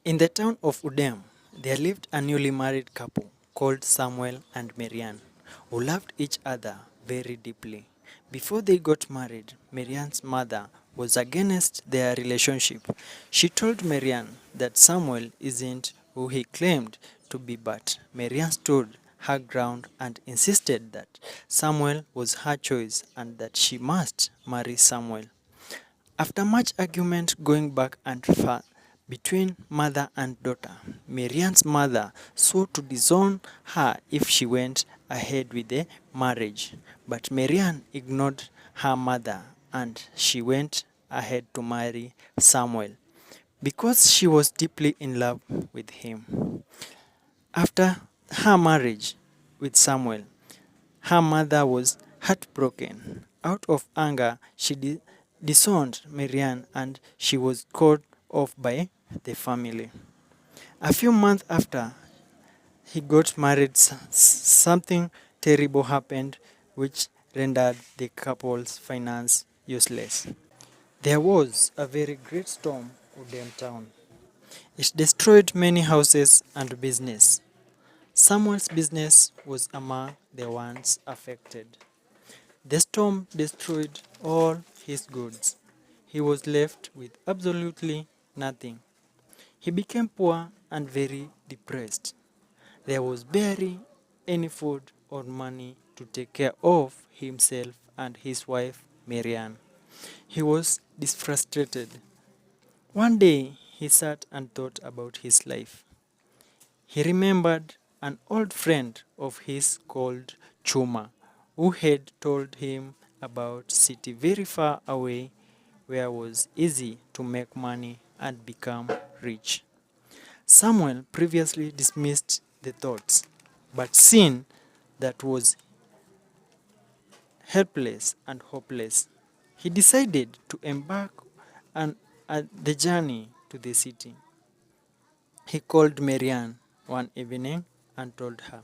In the town of Udem, there lived a newly married couple called Samuel and Marianne, who loved each other very deeply. Before they got married, Marianne's mother was against their relationship. She told Marianne that Samuel isn't who he claimed to be, but Marianne stood her ground and insisted that Samuel was her choice and that she must marry Samuel. After much argument going back and forth between mother and daughter, Marianne's mother swore to disown her if she went ahead with the marriage. But Marianne ignored her mother and she went ahead to marry Samuel because she was deeply in love with him. After her marriage with Samuel, her mother was heartbroken. Out of anger, she disowned Marianne and she was called off by the family. A few months after he got married, something terrible happened which rendered the couple's finance useless. There was a very great storm in their town. It destroyed many houses and business. Samuel's business was among the ones affected. The storm destroyed all his goods. He was left with absolutely nothing. He became poor and very depressed. There was barely any food or money to take care of himself and his wife Marianne. He was disfrustrated. One day he sat and thought about his life. He remembered an old friend of his called Chuma, who had told him about city very far away where it was easy to make money and become rich. Samuel previously dismissed the thoughts, but seeing that was helpless and hopeless, he decided to embark on the journey to the city. He called Marianne one evening and told her,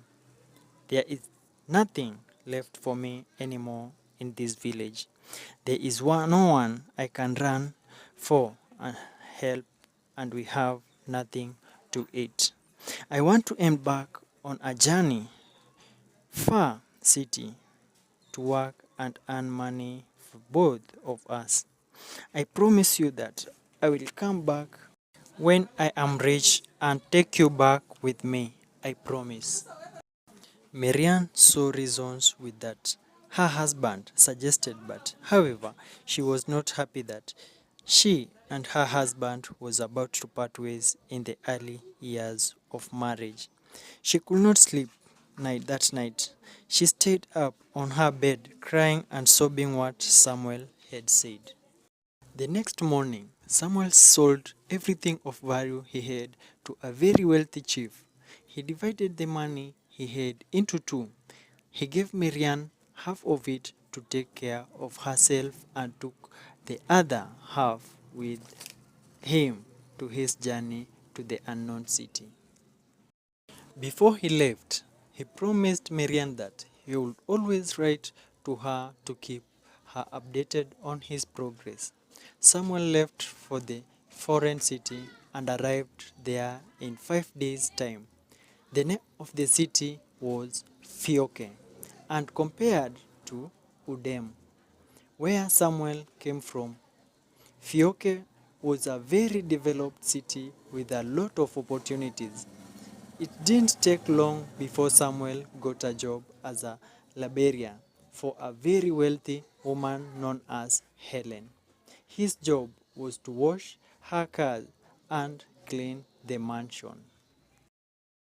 "There is nothing left for me anymore in this village. There is no one I can run for and help, and we have nothing to eat. I want to embark on a journey far city to work and earn money for both of us. I promise you that I will come back when I am rich and take you back with me. I promise." Marianne saw reasons with that her husband suggested, but however, she was not happy that she and her husband was about to part ways in the early years of marriage. She could not sleep that night. She stayed up on her bed crying and sobbing what Samuel had said. The next morning, Samuel sold everything of value he had to a very wealthy chief. He divided the money he had into two. He gave Marianne half of it to take care of herself and took the other half with him to his journey to the unknown city. Before he left, he promised Marianne that he would always write to her to keep her updated on his progress. Samuel left for the foreign city and arrived there in 5 days' time. The name of the city was Fioke, and compared to Udem, where Samuel came from, Fioke was a very developed city with a lot of opportunities. It didn't take long before Samuel got a job as a librarian for a very wealthy woman known as Helen. His job was to wash her cars and clean the mansion.